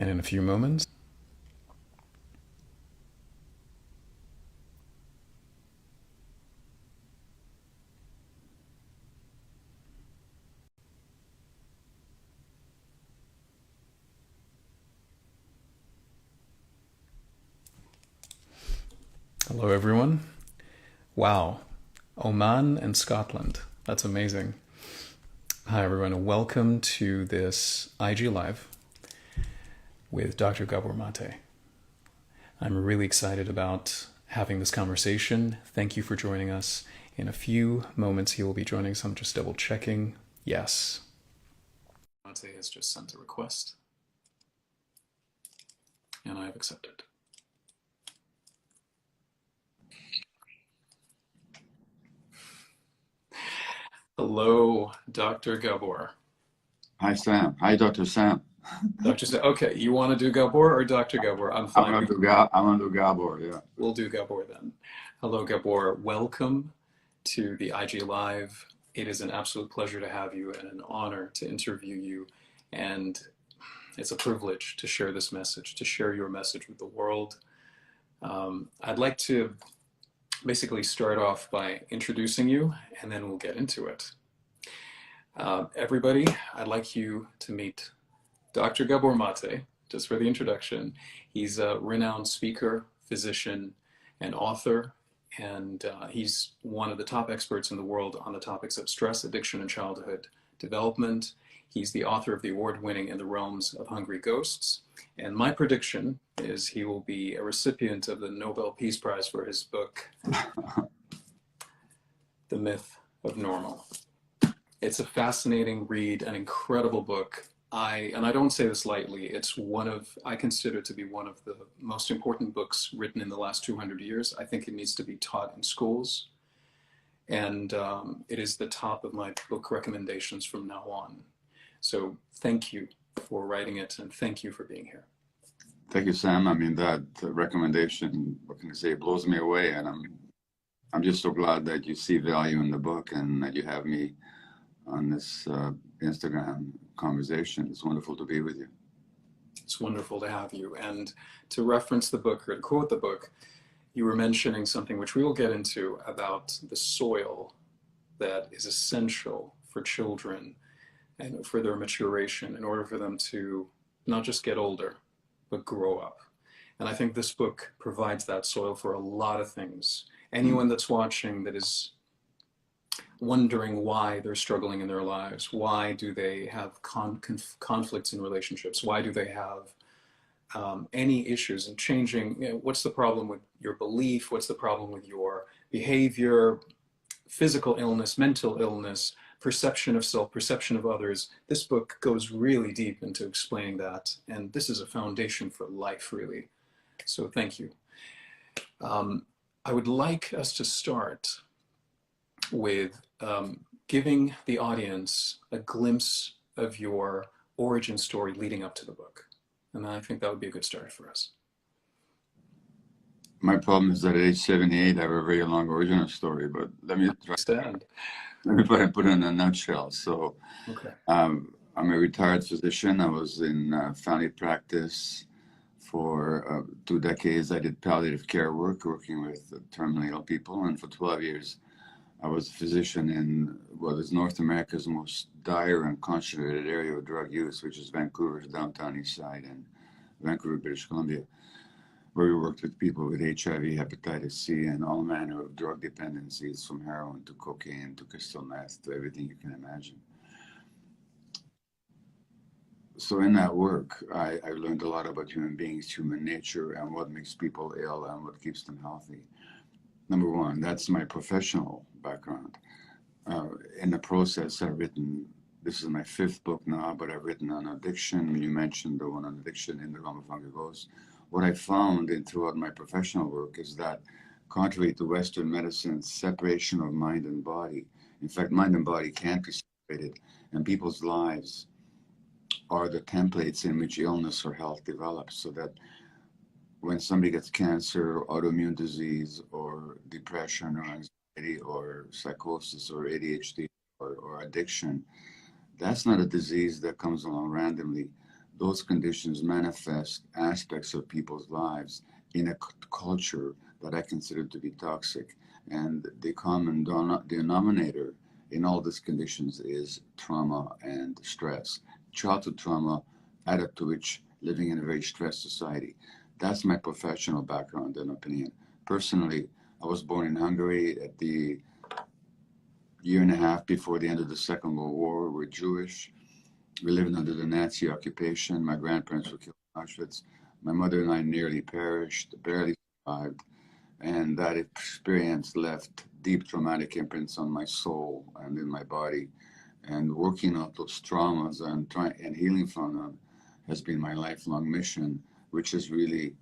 And in a few moments, hello everyone. Wow, Oman and Scotland. That's amazing. Hi everyone, and welcome to this IG Live with Dr. Gabor Mate. I'm really excited about having this conversation. Thank you for joining us. In a few moments, he will be joining us. I'm just double checking. Yes. Mate has just sent a request, and I have accepted. Hello, Dr. Gabor. Hi, Sam. Hi, Dr. Sam. Dr. Sam. Okay, you want to do Gabor or Dr. Gabor? I'm I'm fine. gonna do Gabor, yeah. We'll do Gabor then. Hello, Gabor. Welcome to the IG Live. It is an absolute pleasure to have you and an honor to interview you. And it's a privilege to share this message, to share your message with the world. I'd like to basically start off by introducing you, and then we'll get into it. Everybody, I'd like you to meet Dr. Gabor Mate, just for the introduction. He's a renowned speaker, physician, and author, and he's one of the top experts in the world on the topics of stress, addiction, and childhood development. He's the author of the award-winning In the Realms of Hungry Ghosts. And my prediction is he will be a recipient of the Nobel Peace Prize for his book, The Myth of Normal. It's a fascinating read, an incredible book. And I don't say this lightly, it's I consider it to be one of the most important books written in the last 200 years. I think it needs to be taught in schools. And it is the top of my book recommendations from now on. So thank you for writing it, and thank you for being here. Thank you, Sam. I mean, that recommendation, what can I say, blows me away. And I'm just so glad that you see value in the book and that you have me on this Instagram conversation. It's wonderful to be with you. It's wonderful to have you. And to reference the book or to quote the book, you were mentioning something which we will get into about the soil that is essential for children and for their maturation in order for them to not just get older, but grow up. And I think this book provides that soil for a lot of things. Anyone that's watching that is wondering why they're struggling in their lives, why do they have conflicts in relationships, why do they have any issues in changing, what's the problem with your belief, what's the problem with your behavior, physical illness, mental illness, perception of self, perception of others. This book goes really deep into explaining that, and this is a foundation for life, really. So thank you. I would like us to start with giving the audience a glimpse of your origin story leading up to the book. And I think that would be a good start for us. My problem is that at age 78, I have a very long original story, but let me put it in a nutshell. So okay. I'm a retired physician. I was in family practice for 2 decades. I did palliative care work, working with terminally ill people. And for 12 years, I was a physician in what is North America's most dire and concentrated area of drug use, which is Vancouver's downtown east side and Vancouver, British Columbia, where we worked with people with HIV, hepatitis C, and all manner of drug dependencies, from heroin to cocaine to crystal meth to everything you can imagine. So in that work, I learned a lot about human beings, human nature, and what makes people ill and what keeps them healthy. Number one, that's my professional background. In the process, I've written, this is my 5th book now, but I've written on addiction. You mentioned the one on addiction, In the Realm of Hungry Ghosts. What I found throughout my professional work is that, contrary to Western medicine's separation of mind and body, in fact, mind and body can't be separated, and people's lives are the templates in which illness or health develops, so that when somebody gets cancer, autoimmune disease, or depression, or anxiety, or psychosis, or ADHD, or addiction, that's not a disease that comes along randomly. those conditions manifest aspects of people's lives in a culture that I consider to be toxic. And the common denominator in all these conditions is trauma and stress. Childhood trauma added to which living in a very stressed society. That's my professional background and opinion. Personally, I was born in Hungary at the year and a half before the end of the Second World War. We're Jewish. We lived under the Nazi occupation. My grandparents were killed in Auschwitz. My mother and I nearly perished, barely survived. And that experience left deep traumatic imprints on my soul and in my body. And working out those traumas and healing from them has been my lifelong mission, which has really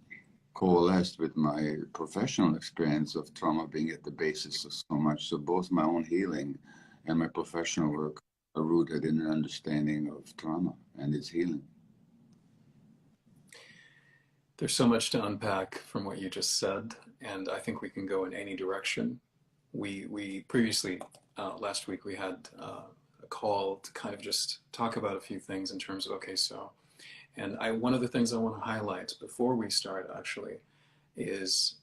coalesced with my professional experience of trauma being at the basis of so much. So both my own healing and my professional work are rooted in an understanding of trauma and its healing. There's so much to unpack from what you just said, and I think we can go in any direction. We previously, last week, we had a call to kind of just talk about a few things in terms of, okay, so, and one of the things I want to highlight before we start actually is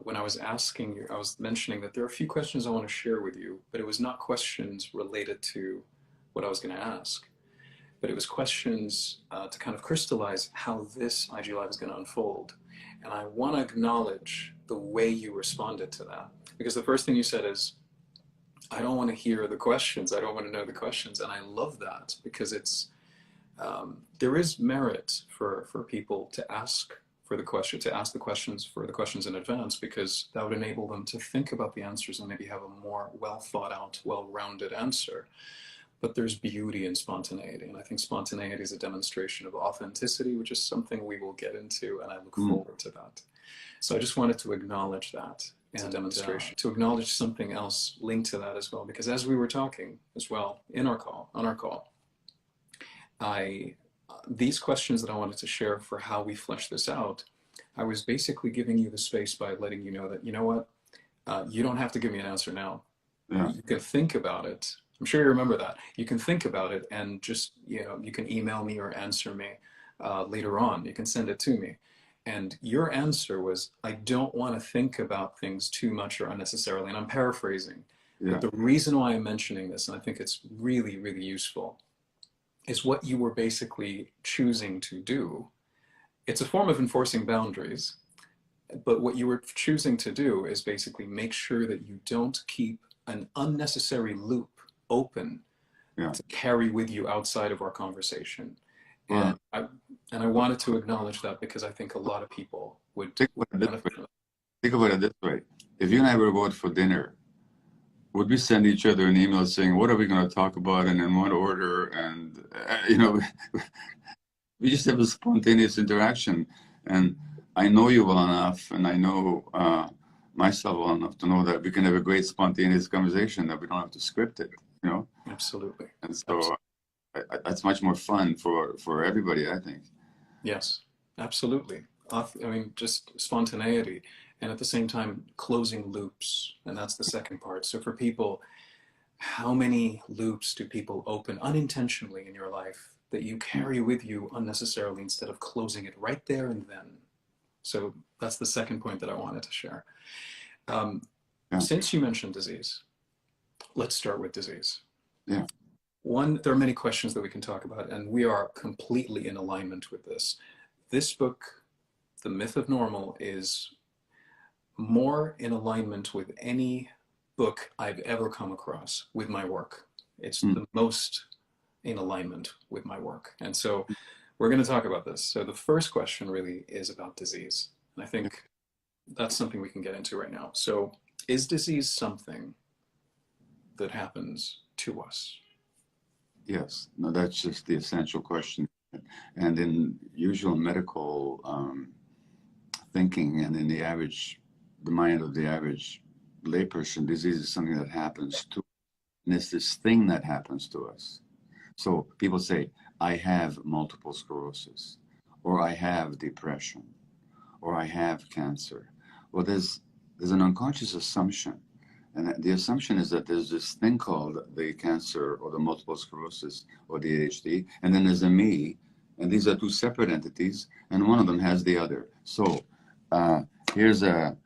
when I was asking you, I was mentioning that there are a few questions I want to share with you, but it was not questions related to what I was going to ask, but it was questions to kind of crystallize how this IG Live is going to unfold. And I want to acknowledge the way you responded to that. Because the first thing you said is, I don't want to hear the questions. I don't want to know the questions. And I love that because it's, there is merit for people to ask for the question, to ask the questions in advance, because that would enable them to think about the answers and maybe have a more well thought out, well-rounded answer. But there's beauty in spontaneity. And I think spontaneity is a demonstration of authenticity, which is something we will get into, and I look forward to that. So I just wanted to acknowledge that and demonstration, to acknowledge something else linked to that as well, because as we were talking as well on our call, these questions that I wanted to share for how we flesh this out, I was basically giving you the space by letting you know that, you know what, you don't have to give me an answer now. Yeah. You can think about it. I'm sure you remember that. You can think about it and just, you can email me or answer me later on. You can send it to me. And your answer was, I don't want to think about things too much or unnecessarily. And I'm paraphrasing. Yeah. But the reason why I'm mentioning this, and I think it's really, really useful, is what you were basically choosing to do. It's a form of enforcing boundaries. But what you were choosing to do is basically make sure that you don't keep an unnecessary loop open to carry with you outside of our conversation. And I wanted to acknowledge that because I think a lot of people would benefit from that. Think about it this way. If you and I were going for dinner, would we send each other an email saying, what are we going to talk about and in what order? And, we just have a spontaneous interaction. And I know you well enough, and I know myself well enough to know that we can have a great spontaneous conversation, that we don't have to script it, Absolutely. And so that's much more fun for everybody, I think. Yes, absolutely. I mean, just spontaneity, and at the same time, closing loops. And that's the second part. So for people, how many loops do people open unintentionally in your life that you carry with you unnecessarily instead of closing it right there and then? So that's the second point that I wanted to share. Since you mentioned disease, let's start with disease. Yeah. One, there are many questions that we can talk about, and we are completely in alignment with this. This book, The Myth of Normal, is more in alignment with any book I've ever come across with my work. It's the most in alignment with my work. And so we're going to talk about this. So the first question really is about disease. And I think that's something we can get into right now. So is disease something that happens to us? Yes. No, that's just the essential question. And in usual medical thinking and in the mind of the average layperson, disease is something that happens to us. And it's this thing that happens to us. So people say, I have multiple sclerosis, or I have depression, or I have cancer. Well, there's an unconscious assumption. And the assumption is that there's this thing called the cancer or the multiple sclerosis or the ADHD, and then there's a me And these are two separate entities, and one of them has the other. So here's a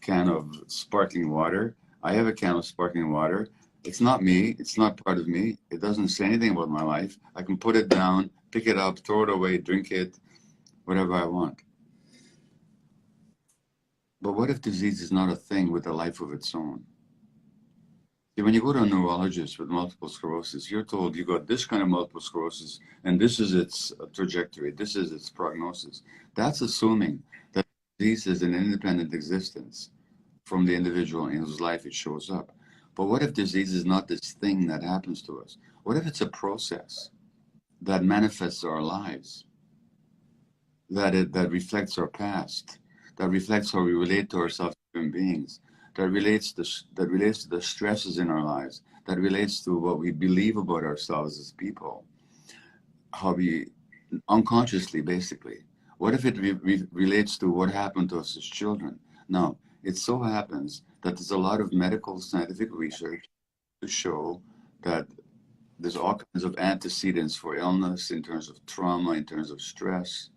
can of sparkling water. I have a can of sparkling water. It's not me. It's not part of me. It doesn't say anything about my life. I can put it down, pick it up, throw it away, drink it, whatever I want. But what if disease is not a thing with a life of its own? See, when you go to a neurologist with multiple sclerosis, you're told you got this kind of multiple sclerosis, and this is its trajectory, this is its prognosis. That's assuming that disease is an independent existence from the individual in whose life it shows up. But what if disease is not this thing that happens to us? What if it's a process that manifests our lives, that reflects our past, that reflects how we relate to ourselves as human beings, that relates to the stresses in our lives, that relates to what we believe about ourselves as people, how we unconsciously, basically. What if it relates to what happened to us as children? Now, it so happens that there's a lot of medical scientific research to show that there's all kinds of antecedents for illness in terms of trauma, in terms of stress,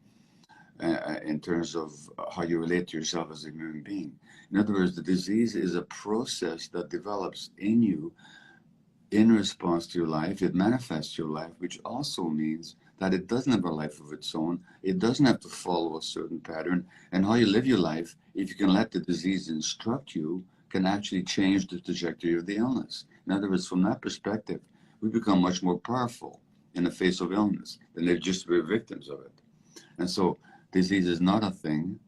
in terms of how you relate to yourself as a human being. In other words, the disease is a process that develops in you in response to your life. It manifests your life, which also means that it doesn't have a life of its own. It doesn't have to follow a certain pattern. And how you live your life, if you can let the disease instruct you, can actually change the trajectory of the illness. In other words, from that perspective, we become much more powerful in the face of illness than if just we're victims of it. And so disease is not a thing,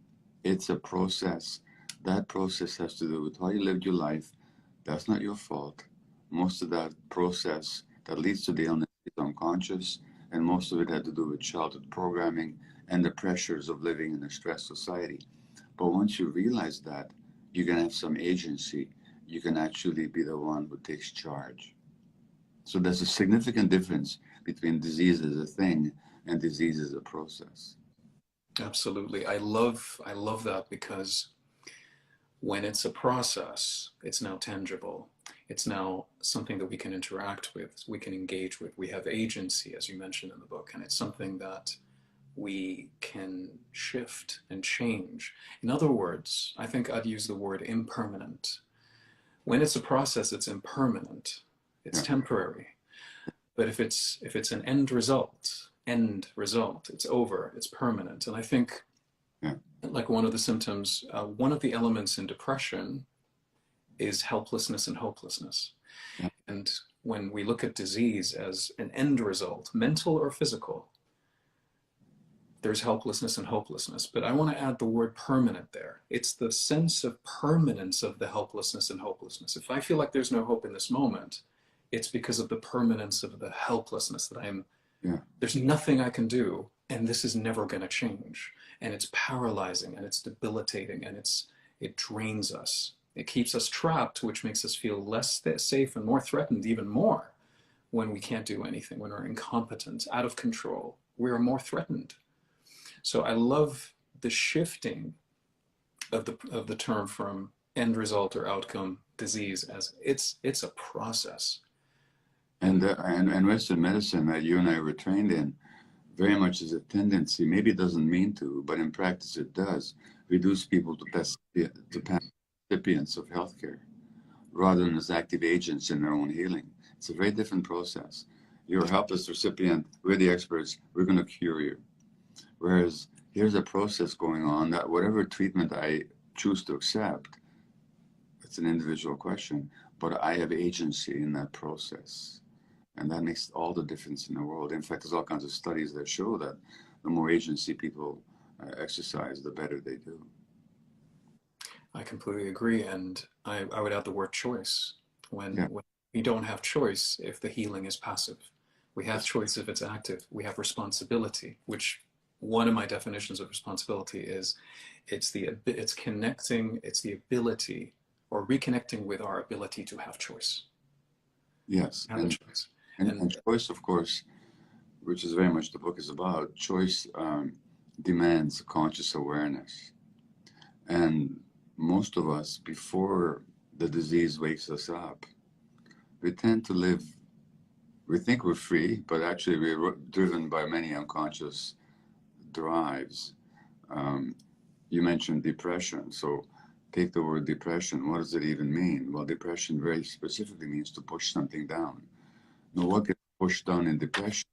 it's a process. That process has to do with how you lived your life. That's not your fault. Most of that process that leads to the illness is unconscious, and most of it had to do with childhood programming and the pressures of living in a stressed society. But once you realize that, you can have some agency. You can actually be the one who takes charge. So there's a significant difference between disease as a thing and disease as a process. Absolutely. I love that, because when it's a process, it's now tangible. It's now something that we can interact with, we can engage with. We have agency, as you mentioned in the book, and it's something that we can shift and change. In other words, I think I'd use the word impermanent. When it's a process, it's impermanent. It's temporary. But if it's an end result, it's over, it's permanent. And I think, like, one of the symptoms, one of the elements in depression is helplessness and hopelessness. And when we look at disease as an end result, mental or physical, there's helplessness and hopelessness. But I want to add the word permanent there. It's the sense of permanence of the helplessness and hopelessness. If I feel like there's no hope in this moment, it's because of the permanence of the helplessness that there's nothing I can do, and this is never going to change. And it's paralyzing, and it's debilitating, and it drains us. It keeps us trapped, which makes us feel less safe and more threatened, even more, when we can't do anything, when we're incompetent, out of control. We are more threatened. So I love the shifting of the term from end result or outcome, disease, as it's a process. And Western medicine that you and I were trained in very much is a tendency, maybe it doesn't mean to, but in practice it does, reduce people to passive recipients of healthcare rather than as active agents in their own healing. It's a very different process. You're a helpless recipient, we're the experts, we're going to cure you. Whereas here's a process going on that whatever treatment I choose to accept, it's an individual question, but I have agency in that process. And that makes all the difference in the world. In fact, there's all kinds of studies that show that the more agency people exercise, the better they do. I completely agree. And I would add the word choice. When we don't have choice if the healing is passive. We have choice if it's active. We have responsibility, which one of my definitions of responsibility is it's the ability, or reconnecting with our ability to have choice. Yes. Have choice. And choice, of course, which is very much the book is about, choice demands conscious awareness. And most of us, before the disease wakes us up, we tend to live We think we're free, but actually we're driven by many unconscious drives. Um, you mentioned depression, so take the word depression. What does it even mean? Well, depression very specifically means to push something down. Now, what gets pushed down in depression?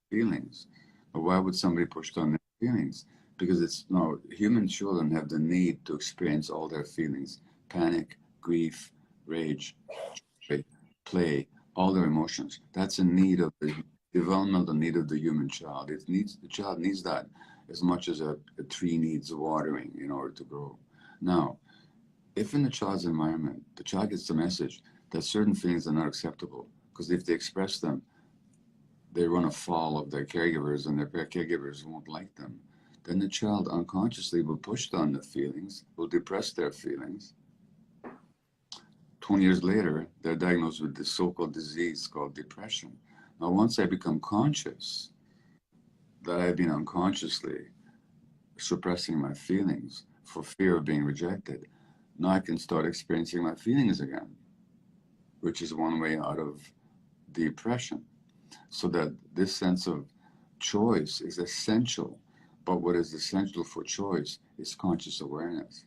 Feelings. But why would somebody push down their feelings? Because it's no, human children have the need to experience all their feelings: panic, grief, rage, joy, play, all their emotions. That's a need of the developmental need of the human child. It needs the child needs that as much as a tree needs watering in order to grow. Now, if in the child's environment the child gets the message that certain feelings are not acceptable, because if they express them, they run afoul of their caregivers and their caregivers won't like them, then the child unconsciously will push down the feelings, will depress their feelings. 20 years later, they're diagnosed with this so-called disease called depression. Now, once I become conscious that I've been unconsciously suppressing my feelings for fear of being rejected, now I can start experiencing my feelings again, which is one way out of depression. So that this sense of choice is essential. But what is essential for choice is conscious awareness.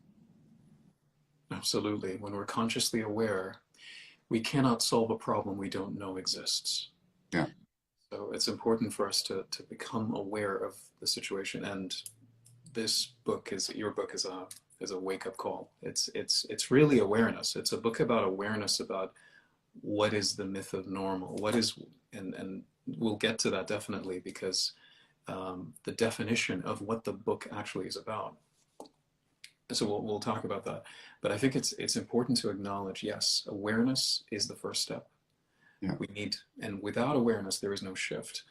Absolutely. When we're consciously aware, we cannot solve a problem we don't know exists. Yeah. So it's important for us to become aware of the situation. And this book is your book is a wake-up call. It's really awareness. It's a book about awareness, about what is the myth of normal, what is, and we'll get to that definitely, because the definition of what the book actually is about. So we'll talk about that. But I think it's important to acknowledge, yes, awareness is the first step. Yeah. We need, and without awareness, there is no shift.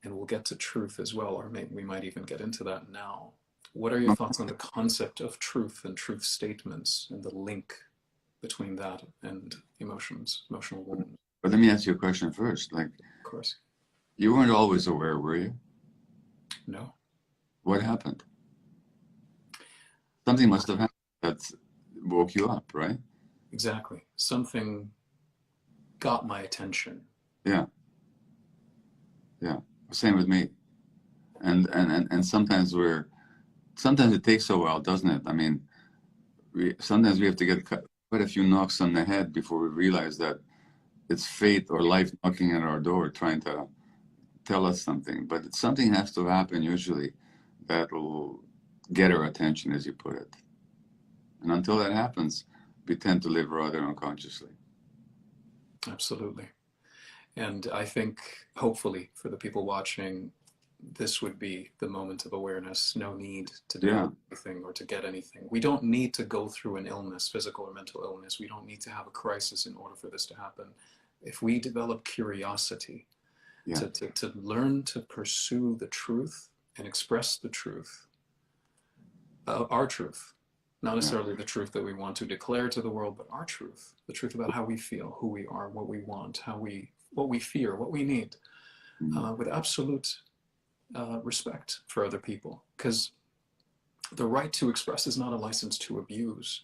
And we'll get to truth as well, or we might even get into that now. What are your thoughts on the concept of truth and truth statements and the link between that and emotions, emotional wounds? But let me ask you a question first. Like, Of course. you weren't always aware, were you? No. What happened? Something must have happened that woke you up, right? Exactly. Something got my attention. Yeah. Yeah. Same with me. And sometimes it takes a while, doesn't it? I mean, sometimes we have to get quite a few knocks on the head before we realize that it's fate or life knocking at our door trying to tell us something. But something has to happen usually that will get our attention, as you put it. And until that happens, we tend to live rather unconsciously. Absolutely. And I think, hopefully, for the people watching, this would be the moment of awareness. No need to do anything or to get anything. We don't need to go through an illness, physical or mental illness. We don't need to have a crisis in order for this to happen. If we develop curiosity to learn to pursue the truth and express the truth, our truth, not necessarily the truth that we want to declare to the world, but our truth, the truth about how we feel, who we are, what we want, what we fear, what we need, with absolute respect for other people, because the right to express is not a license to abuse.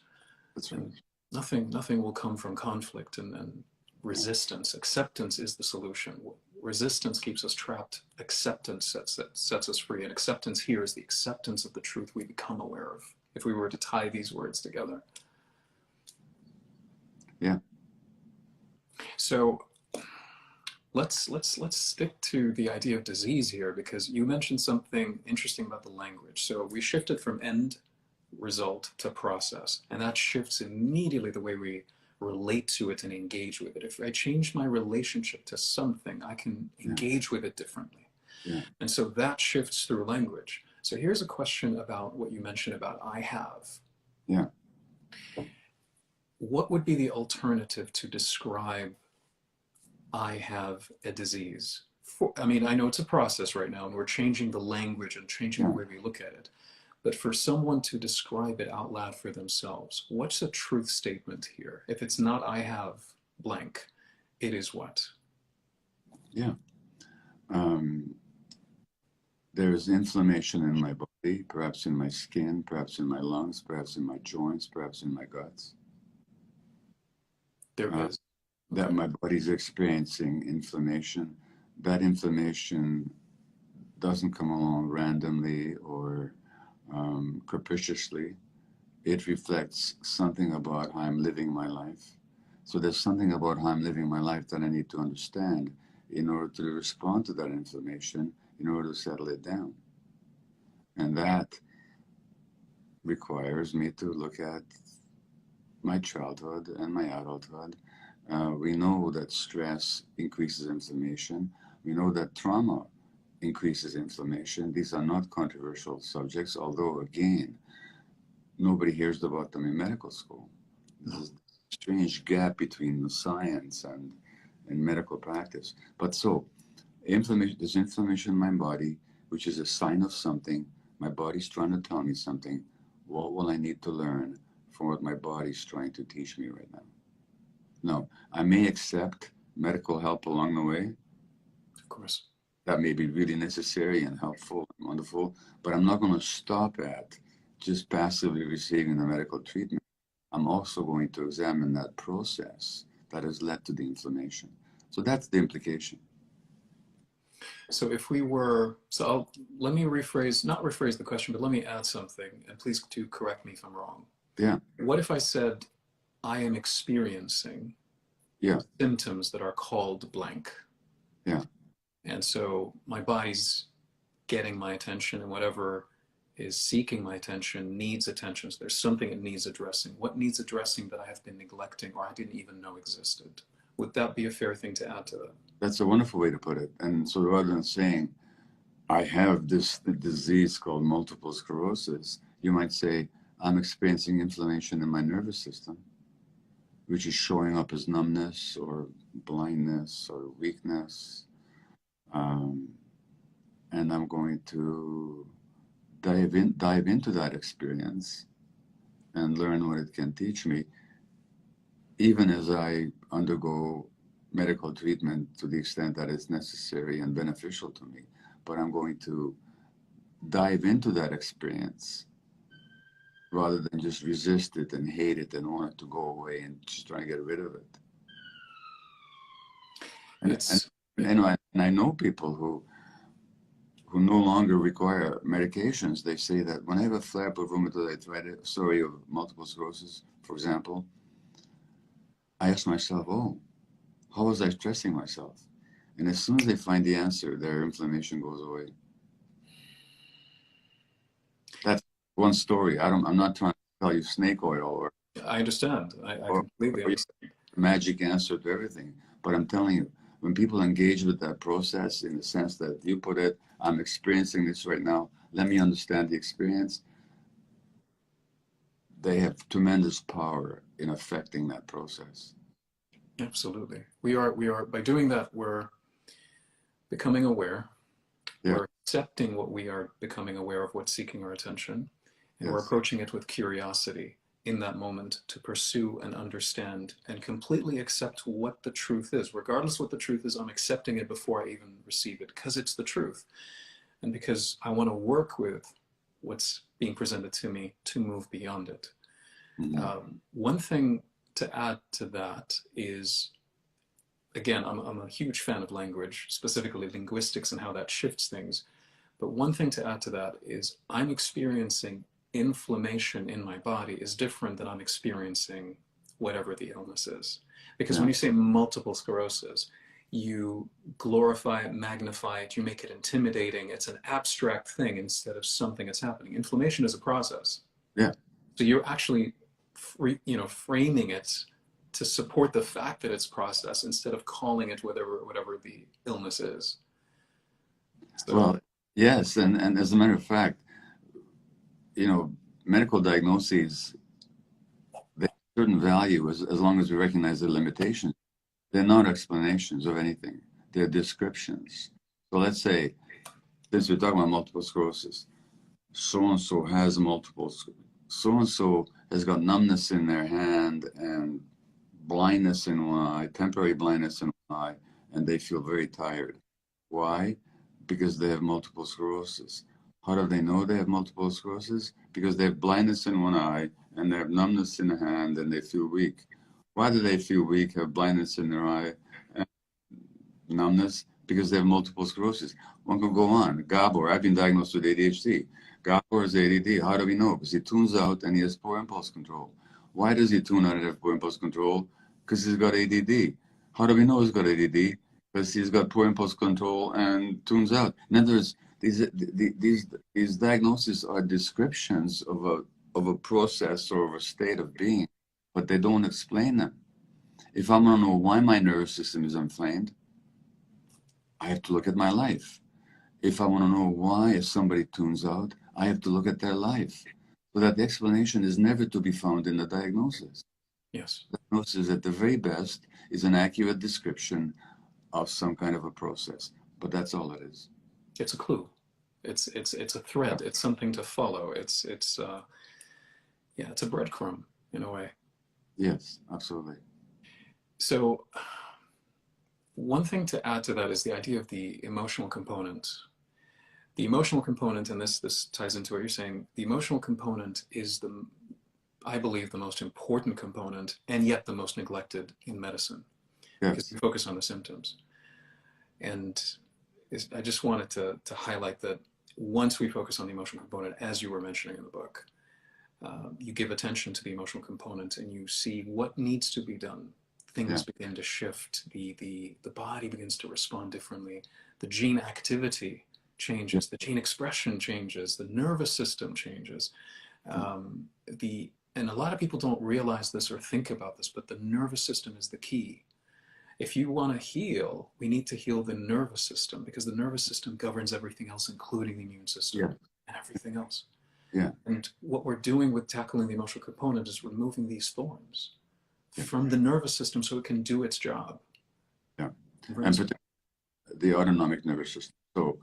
That's right. And nothing will come from conflict and resistance. Acceptance is the solution. Resistance keeps us trapped. Acceptance sets us free. And acceptance here is the acceptance of the truth we become aware of, if we were to tie these words together. Yeah. So let's stick to the idea of disease here, because you mentioned something interesting about the language. So we shifted from end result to process, and that shifts immediately the way we relate to it and engage with it. If I change my relationship to something, I can engage with it differently. Yeah. And so that shifts through language. So here's a question about what you mentioned about I have. Yeah. What would be the alternative to describe I have a disease? I mean, I know it's a process right now, and we're changing the language and changing the way we look at it. But for someone to describe it out loud for themselves, what's a truth statement here? If it's not I have blank, it is what? Yeah. There's inflammation in my body, perhaps in my skin, perhaps in my lungs, perhaps in my joints, perhaps in my guts. There is. that Okay. my body's experiencing inflammation. That inflammation doesn't come along randomly or capriciously. It reflects something about how I'm living my life. So there's something about how I'm living my life that I need to understand in order to respond to that inflammation, in order to settle it down. And that requires me to look at my childhood and my adulthood. We know that stress increases inflammation. We know that trauma increases inflammation. These are not controversial subjects, although, again, nobody hears about them in medical school. This No. is a strange gap between the science and medical practice. But so, inflammation, there's inflammation in my body, which is a sign of something. My body's trying to tell me something. What will I need to learn from what my body's trying to teach me right now? No, I may accept medical help along the way. Of course. That may be really necessary and helpful and wonderful, but I'm not going to stop at just passively receiving the medical treatment. I'm also going to examine that process that has led to the inflammation. So that's the implication. So if we were, let me rephrase, not rephrase the question, but let me add something, and please do correct me if I'm wrong. Yeah, What if I said, I am experiencing yeah, symptoms that are called blank? yeah. And so my body's getting my attention, and whatever is seeking my attention needs attention. So there's something that needs addressing. What needs addressing that I have been neglecting or I didn't even know existed? Would that be a fair thing to add to that? That's a wonderful way to put it. And so rather than saying, I have this disease called multiple sclerosis, you might say, I'm experiencing inflammation in my nervous system, which is showing up as numbness or blindness or weakness. Um, and I'm going to dive into that experience and learn what it can teach me, even as I undergo medical treatment to the extent that it's necessary and beneficial to me. But I'm going to dive into that experience rather than just resist it and hate it and want it to go away and just try to get rid of it. And, and, It's, and I know people who no longer require medications. They say that when I have a flare-up of rheumatoid arthritis, of multiple sclerosis, for example, I ask myself, oh, how was I stressing myself? And as soon as they find the answer, their inflammation goes away. That's one story. I'm not trying to tell you snake oil I understand. I or, completely or understand. magic answer to everything. But I'm telling you, when people engage with that process in the sense that you put it, I'm experiencing this right now, let me understand the experience, they have tremendous power in affecting that process. Absolutely. We are, by doing that, we're becoming aware. Yeah, We're accepting what we are becoming aware of, what's seeking our attention, and we're yes. approaching it with curiosity in that moment to pursue and understand and completely accept what the truth is. Regardless what the truth is, I'm accepting it before I even receive it because it's the truth. And because I want to work with what's being presented to me to move beyond it. Mm-hmm. One thing to add to that is, again, I'm a huge fan of language, specifically linguistics and how that shifts things. But one thing to add to that is I'm experiencing inflammation in my body is different than I'm experiencing whatever the illness is. Because Yeah, when you say multiple sclerosis, you glorify it, magnify it, you make it intimidating. It's an abstract thing instead of something that's happening. Inflammation is a process. yeah. So you're actually, framing it to support the fact that it's process instead of calling it whatever the illness is. So Well, yes, and as a matter of fact, medical diagnoses, they have certain value as long as we recognize the limitations. They're not explanations of anything. They're descriptions. So let's say, since we're talking about multiple sclerosis, so-and-so has so-and-so has got numbness in their hand and blindness in one eye, temporary blindness in one eye, and they feel very tired. Why? Because they have multiple sclerosis. How do they know they have multiple sclerosis? Because they have blindness in one eye and they have numbness in the hand and they feel weak. Why do they feel weak, have blindness in their eye, and numbness? Because they have multiple sclerosis. One could go on. Gabor, I've been diagnosed with ADHD. Gabor is ADD. How do we know? Because he tunes out and he has poor impulse control. Why does he tune out and have poor impulse control? Because he's got ADD. How do we know he's got ADD? Because he's got poor impulse control and tunes out. In other words, these diagnoses are descriptions of a process or of a state of being, but they don't explain them. If I want to know why my nervous system is inflamed, I have to look at my life. If I want to know why somebody tunes out, I have to look at their life. So that the explanation is never to be found in the diagnosis. Yes. The diagnosis, at the very best, is an accurate description of some kind of a process. But that's all it is. It's a clue. It's a thread. It's something to follow. It's a breadcrumb in a way. Yes, absolutely. So one thing to add to that is the idea of the emotional component. The emotional component, and this ties into what you're saying, the emotional component is I believe, the most important component, and yet the most neglected in medicine, because we focus on the symptoms. And I just wanted to highlight that once we focus on the emotional component, as you were mentioning in the book, you give attention to the emotional component and you see what needs to be done. Things begin to shift. The body begins to respond differently. The gene activity changes. The gene expression changes. The nervous system changes. And a lot of people don't realize this or think about this, but the nervous system is the key. If you want to heal, we need to heal the nervous system, because the nervous system governs everything else, including the immune system and everything else. Yeah. And what we're doing with tackling the emotional component is removing these thorns from the nervous system so it can do its job. Yeah. And the autonomic nervous system. So,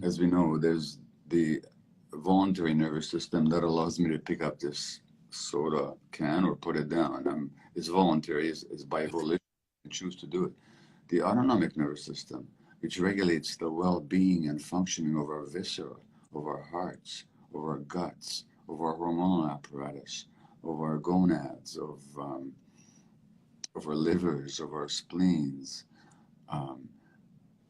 as we know, there's the voluntary nervous system that allows me to pick up this soda can or put it down. It's voluntary, it's by volition. Choose to do it. The autonomic nervous system, which regulates the well-being and functioning of our viscera, of our hearts, of our guts, of our hormonal apparatus, of our gonads, of our livers, of our spleens.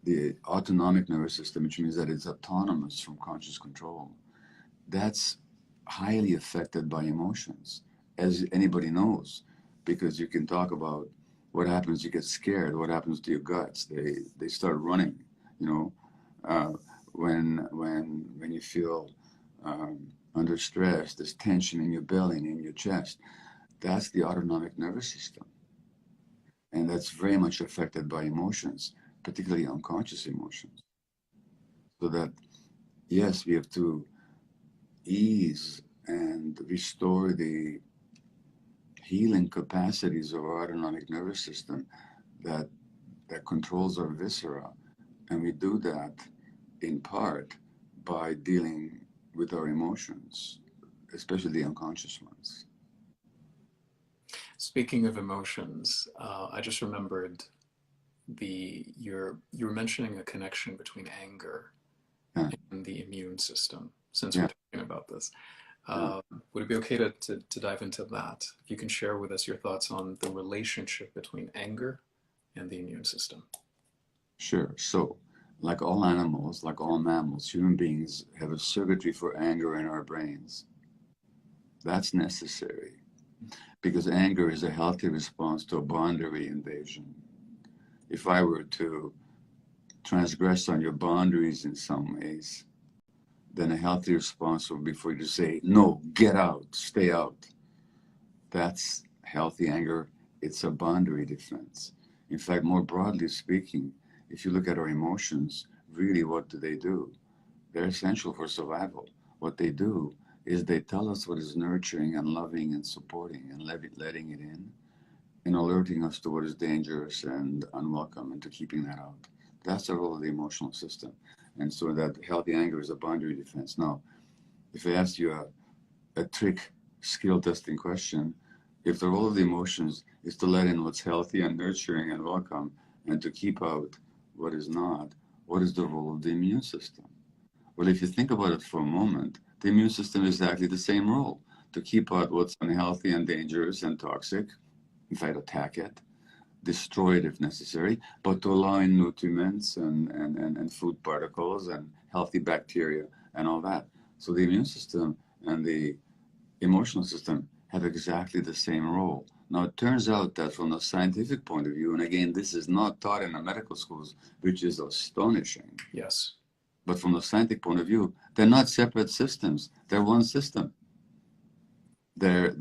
The autonomic nervous system, which means that it's autonomous from conscious control, that's highly affected by emotions, as anybody knows, because you can talk about what happens. You get scared. What happens to your guts? They start running. When you feel under stress, there's tension in your belly and in your chest. That's the autonomic nervous system, and that's very much affected by emotions, particularly unconscious emotions. So that, yes, we have to ease and restore the healing capacities of our autonomic nervous system that controls our viscera. And we do that in part by dealing with our emotions, especially the unconscious ones. Speaking of emotions, I just remembered you were mentioning a connection between anger and the immune system, since we're talking about this. Would it be okay to dive into that? If you can share with us your thoughts on the relationship between anger and the immune system. Sure. So, like all animals, like all mammals, human beings have a circuitry for anger in our brains. That's necessary because anger is a healthy response to a boundary invasion. If I were to transgress on your boundaries in some ways, then a healthy response would be for you to say, no, get out, stay out. That's healthy anger. It's a boundary defense. In fact, more broadly speaking, if you look at our emotions, really what do? They're essential for survival. What they do is they tell us what is nurturing and loving and supporting and letting it in and alerting us to what is dangerous and unwelcome and to keeping that out. That's the role of the emotional system. And so that healthy anger is a boundary defense. Now, if I asked you a trick skill testing question, if the role of the emotions is to let in what's healthy and nurturing and welcome and to keep out what is not, what is the role of the immune system? Well, if you think about it for a moment, the immune system is exactly the same role, to keep out what's unhealthy and dangerous and toxic in fact, attack it, destroy it if necessary, but to allow in nutrients and food particles and healthy bacteria and all that. So the immune system and the emotional system have exactly the same role. Now, it turns out that from a scientific point of view, and again, this is not taught in the medical schools, which is astonishing. Yes. But from a scientific point of view, they're not separate systems. They're one system. Even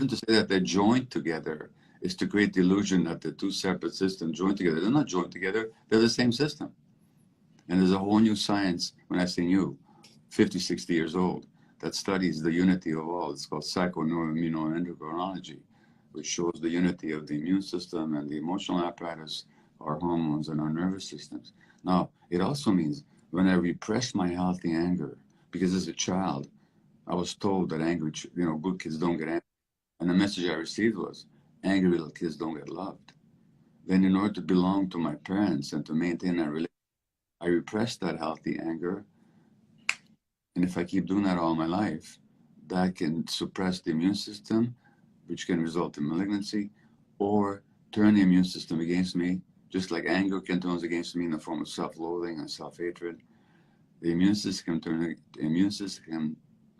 to say that they're joined together is to create the illusion that the two separate systems joined together. They're not joined together. They're the same system. And there's a whole new science, when I say new, 50, 60 years old, that studies the unity of all. It's called psychoneuroimmunoendocrinology, which shows the unity of the immune system and the emotional apparatus, our hormones, and our nervous systems. Now, it also means when I repress my healthy anger, because as a child, I was told that angry, good kids don't get angry. And the message I received was, angry little kids don't get loved. Then in order to belong to my parents and to maintain that relationship, I repressed that healthy anger. And if I keep doing that all my life, that can suppress the immune system, which can result in malignancy, or turn the immune system against me, just like anger can turn against me in the form of self-loathing and self-hatred. The immune system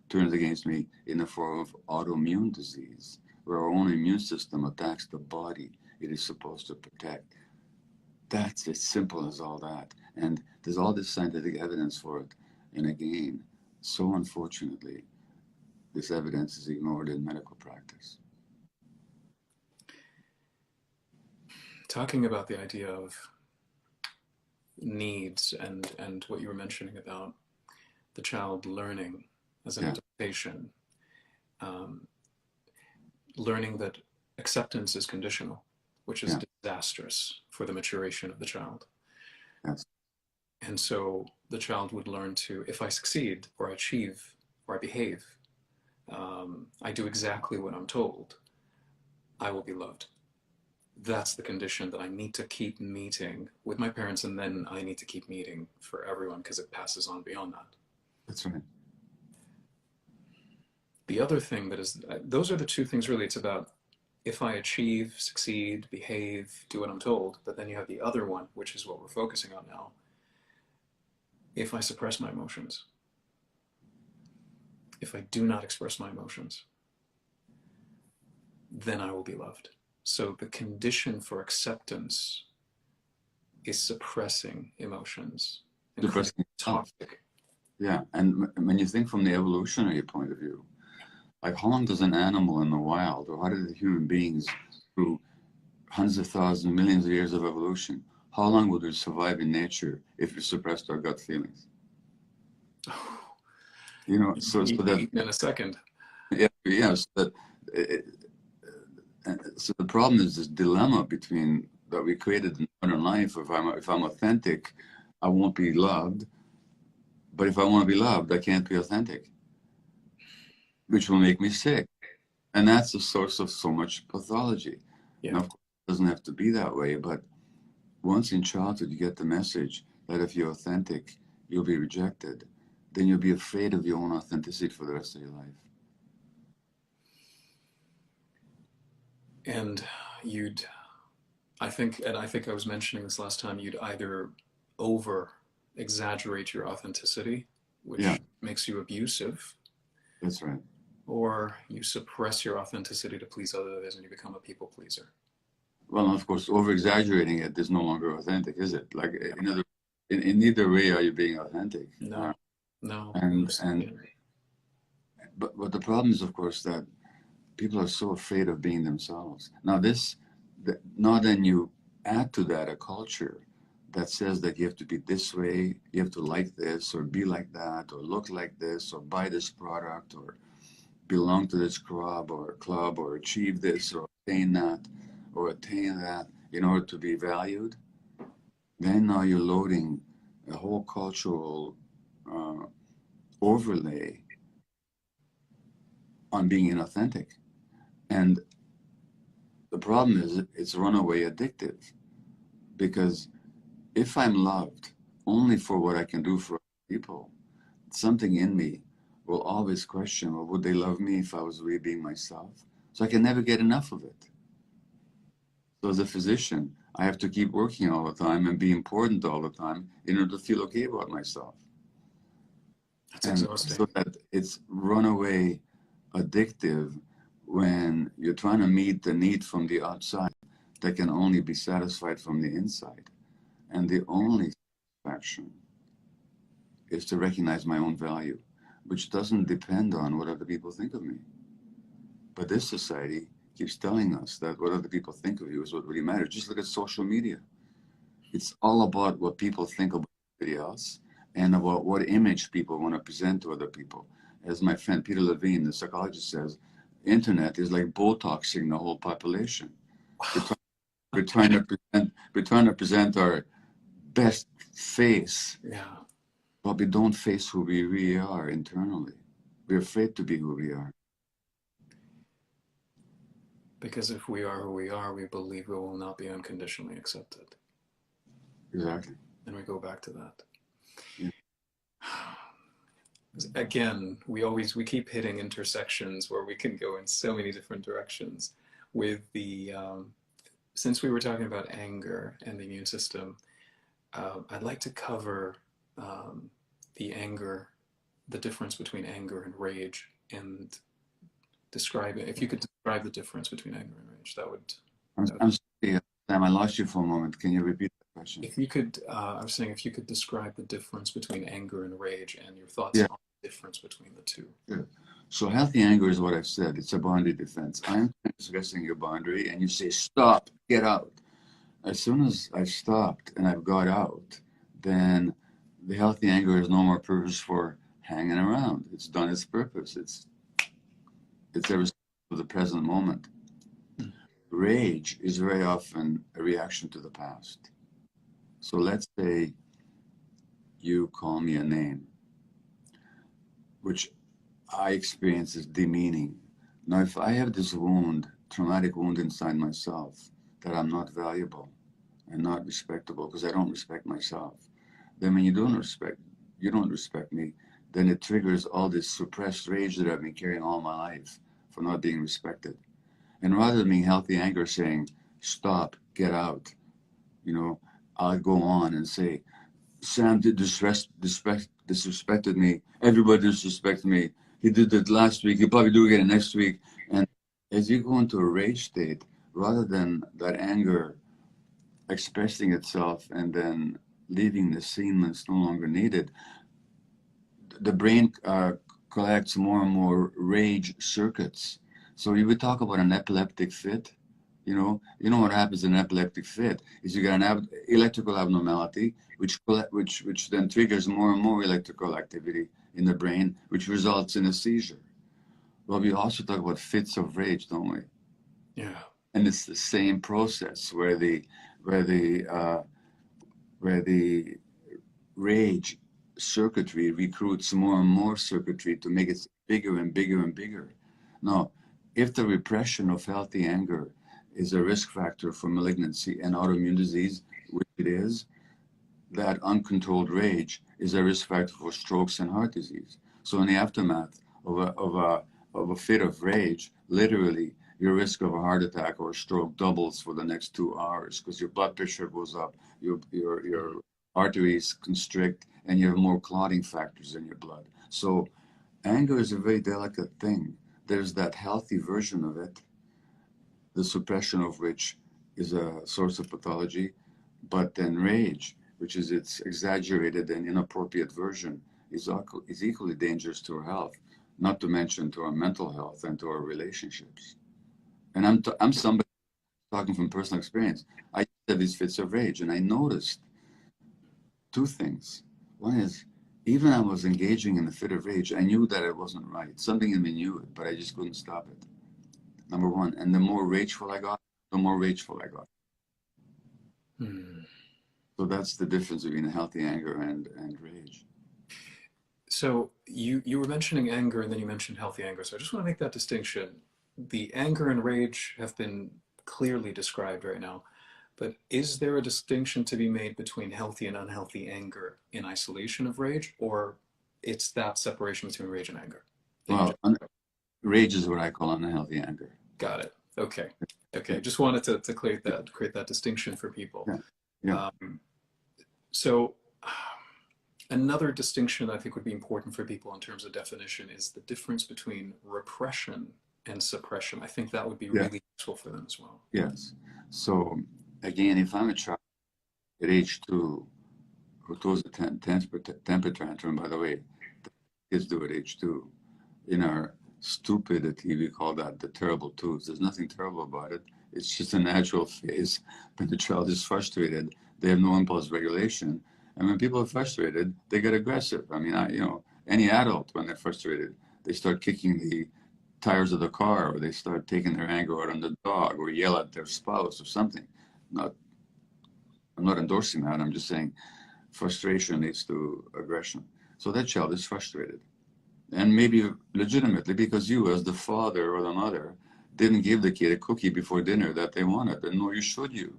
turns against me in the form of autoimmune disease, where our own immune system attacks the body it is supposed to protect. That's as simple as all that. And there's all this scientific evidence for it. And again, so unfortunately, this evidence is ignored in medical practice. Talking about the idea of needs and what you were mentioning about the child learning as an adaptation, learning that acceptance is conditional, which is disastrous for the maturation of the child. Yes. And so the child would learn to, if I succeed or I achieve or I behave, I do exactly what I'm told, I will be loved. That's the condition that I need to keep meeting with my parents, and then I need to keep meeting for everyone because it passes on beyond that. That's right. The other thing that is, those are the two things really. It's about if I achieve, succeed, behave, do what I'm told, but then you have the other one, which is what we're focusing on now. If I suppress my emotions, if I do not express my emotions, then I will be loved. So the condition for acceptance is suppressing emotions. Suppressing toxic. Yeah, and when you think from the evolutionary point of view, like how long does an animal in the wild, or how did the human beings through hundreds of thousands, millions of years of evolution, how long would we survive in nature if we suppressed our gut feelings? So that in a second. Yeah. So the problem is this dilemma between that we created in modern life. If I'm authentic, I won't be loved. But if I want to be loved, I can't be authentic, which will make me sick. And that's the source of so much pathology. Yeah. Now, of course, it doesn't have to be that way, but once in childhood you get the message that if you're authentic, you'll be rejected, then you'll be afraid of your own authenticity for the rest of your life. And I think I was mentioning this last time, you'd either over exaggerate your authenticity, which makes you abusive. That's right. Or you suppress your authenticity to please others and you become a people pleaser. Well, of course, over exaggerating it is no longer authentic, is it? Like in neither way are you being authentic. No. But the problem is, of course, that people are so afraid of being themselves. Now then you add to that a culture that says that you have to be this way, you have to like this, or be like that, or look like this, or buy this product, or belong to this club, or achieve this, or attain that, in order to be valued. Then now you're loading a whole cultural overlay on being inauthentic. And the problem is it's runaway addictive, because if I'm loved only for what I can do for people, something in me will always question, well, would they love me if I was really being myself? So I can never get enough of it. So as a physician, I have to keep working all the time and be important all the time in order to feel okay about myself. That's And exhausting. so that it's runaway addictive when you're trying to meet the need from the outside that can only be satisfied from the inside. And the only satisfaction is to recognize my own value, which doesn't depend on what other people think of me. But this society keeps telling us that what other people think of you is what really matters. Just look at social media. It's all about what people think about everybody else and about what image people want to present to other people. As my friend Peter Levine, the psychologist, says, internet is like Botoxing the whole population. We're Wow. trying, we're trying to present our best face, Yeah. but we don't face who we really are internally. We're afraid to be who we are. Because if we are who we are, we believe we will not be unconditionally accepted. Exactly. And we go back to that. Yeah. Again, we keep hitting intersections where we can go in so many different directions. With the since we were talking about anger and the immune system, I'd like to cover the anger, the difference between anger and rage, and describe it. If you could describe the difference between anger and rage, I'm sorry, Sam, I lost you for a moment. Can you repeat the question? if you could, I was saying if you could describe the difference between anger and rage and your thoughts Yeah, on the difference between the two. good. So healthy anger is what I've said. It's a boundary defense. I'm transgressing your boundary and you say, stop, get out. As soon as I've stopped and I've got out, then the healthy anger has no more purpose for hanging around. It's done its purpose. It's a response to the present moment. Mm. Rage is very often a reaction to the past. So let's say you call me a name, which I experience as demeaning. Now, if I have this wound, traumatic wound inside myself, that I'm not valuable and not respectable because I don't respect myself, then when you don't respect me, then it triggers all this suppressed rage that I've been carrying all my life for not being respected. And rather than being healthy anger saying, stop, get out, you know, I'll go on and say, Sam disrespected me. Everybody disrespected me. He did it last week. He'll probably do it again next week. And as you go into a rage state, rather than that anger expressing itself and then leaving the scene when it's no longer needed, the brain collects more and more rage circuits. So you would talk about an epileptic fit. You know what happens in an epileptic fit is you get an electrical abnormality, which then triggers more and more electrical activity in the brain, which results in a seizure. Well, we also talk about fits of rage, don't we? Yeah. And it's the same process where the uh, where the rage circuitry recruits more and more circuitry to make it bigger and bigger and bigger. Now, if the repression of healthy anger is a risk factor for malignancy and autoimmune disease, which it is, that uncontrolled rage is a risk factor for strokes and heart disease. So in the aftermath of a fit of rage, literally your risk of a heart attack or a stroke doubles for the next 2 hours because your blood pressure goes up, your arteries constrict, and you have more clotting factors in your blood. So anger is a very delicate thing. There's that healthy version of it, the suppression of which is a source of pathology, but then rage, which is its exaggerated and inappropriate version, is equally dangerous to our health, not to mention to our mental health and to our relationships. And I'm somebody talking from personal experience. I had these fits of rage, and I noticed two things. One is, even I was engaging in a fit of rage, I knew that it wasn't right. Something in me knew it, but I just couldn't stop it. Number one. And the more rageful I got, the more rageful I got. Hmm. So that's the difference between healthy anger and rage. So you were mentioning anger and then you mentioned healthy anger. So I just want to make that distinction. The anger and rage have been clearly described right now, but is there a distinction to be made between healthy and unhealthy anger in isolation of rage, or it's that separation between rage and anger that you Well, just rage is what I call unhealthy anger. Got it. Okay. Okay. Just wanted to create that distinction for people. Yeah, yeah, Um, so another distinction I think would be important for people in terms of definition is the difference between repression and suppression. I think that would be yeah, really useful for them as well. yes. So again, if I'm a child at age 2 who throws a temper tantrum, by the way, kids do at age 2. In our stupidity, we call that the terrible twos. There's nothing terrible about it. It's just a natural phase. When the child is frustrated, they have no impulse regulation. And when people are frustrated, they get aggressive. I mean, any adult, when they're frustrated, they start kicking the tires of the car, or they start taking their anger out on the dog, or yell at their spouse or something. Not, I'm not endorsing that. I'm just saying frustration leads to aggression. So that child is frustrated. And maybe legitimately because you, as the father or the mother, didn't give the kid a cookie before dinner that they wanted, and nor should you.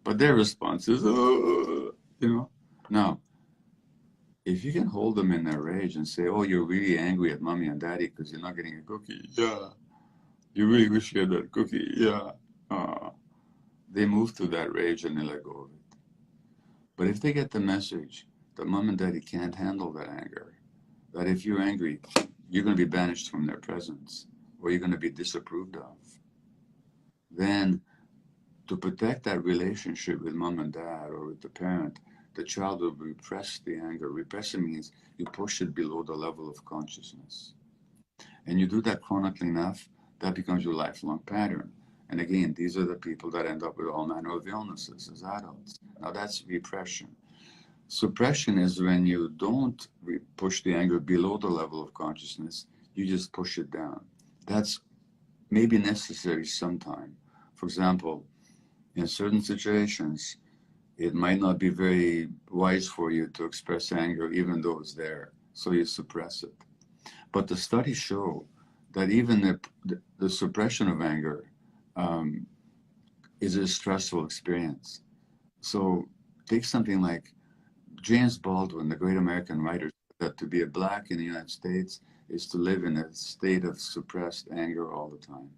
But their response is, oh, you know. Now, if you can hold them in their rage and say, oh, you're really angry at mommy and daddy because you're not getting a cookie. Yeah. You really wish you had that cookie. Yeah. They move through that rage and they let go of it. But if they get the message that mom and daddy can't handle that anger, that if you're angry, you're going to be banished from their presence or you're going to be disapproved of, then to protect that relationship with mom and dad or with the parent, the child will repress the anger. Repressing means you push it below the level of consciousness. And you do that chronically enough, that becomes your lifelong pattern. And again, these are the people that end up with all manner of illnesses as adults. Now that's repression. Suppression is when you don't push the anger below the level of consciousness, you just push it down. That's maybe necessary sometime. For example, in certain situations, it might not be very wise for you to express anger even though it's there, so you suppress it. But the studies show that even the suppression of anger is a stressful experience. So take something like James Baldwin, the great American writer, said that to be a black in the United States is to live in a state of suppressed anger all the time.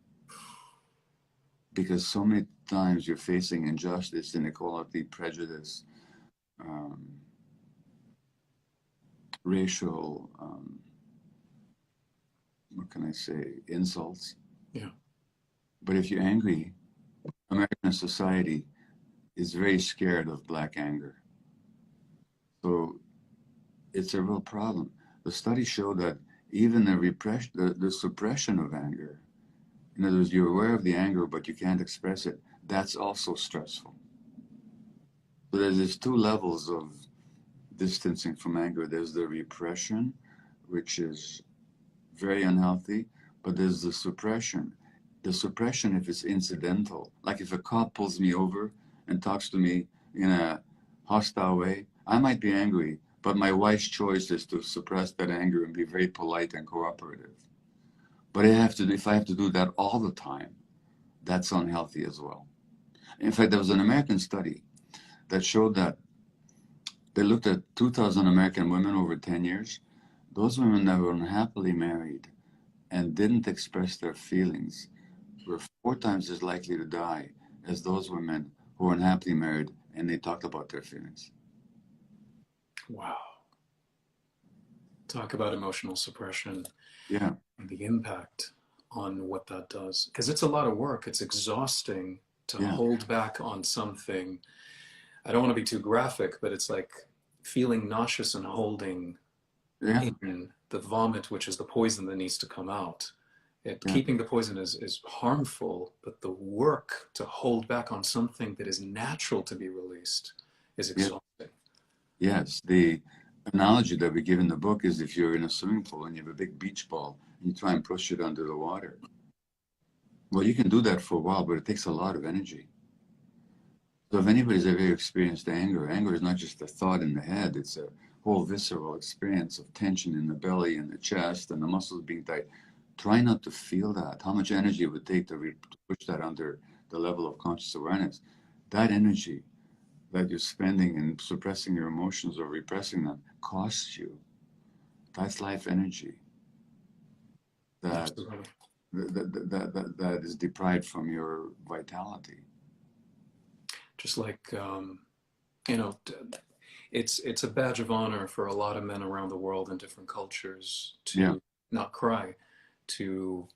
Because so many times you're facing injustice, inequality, prejudice, um, racial, what can I say, insults. Yeah. But if you're angry, American society is very scared of black anger. So it's a real problem. The studies show that even the suppression of anger, in other words, you're aware of the anger, but you can't express it, that's also stressful. So there's these two levels of distancing from anger. There's the repression, which is very unhealthy, but there's the suppression. The suppression, if it's incidental, like if a cop pulls me over and talks to me in a hostile way, I might be angry, but my wise choice is to suppress that anger and be very polite and cooperative. But if I have to do that all the time, that's unhealthy as well. In fact, there was an American study that showed that they looked at 2,000 American women over 10 years. Those women that were unhappily married and didn't express their feelings were 4 times as likely to die as those women who were unhappily married and they talked about their feelings. Wow. Talk about emotional suppression Yeah, and the impact on what that does. Because it's a lot of work. It's exhausting to yeah, hold back on something. I don't want to be too graphic, but it's like feeling nauseous and holding yeah, in the vomit, which is the poison that needs to come out. yeah, Keeping the poison is harmful, but the work to hold back on something that is natural to be released is yeah. exhausting. Yes, the analogy that we give in the book is if you're in a swimming pool and you have a big beach ball and you try and push it under the water. Well, you can do that for a while, but it takes a lot of energy. So if anybody's ever experienced anger, anger is not just a thought in the head, it's a whole visceral experience of tension in the belly and the chest and the muscles being tight. Try not to feel that, how much energy it would take to push that under the level of conscious awareness. That energy that you're spending in suppressing your emotions or repressing them costs you. That's life energy that Absolutely. that is deprived from your vitality. Just like, you know, it's a badge of honor for a lot of men around the world in different cultures Yeah. to not cry, to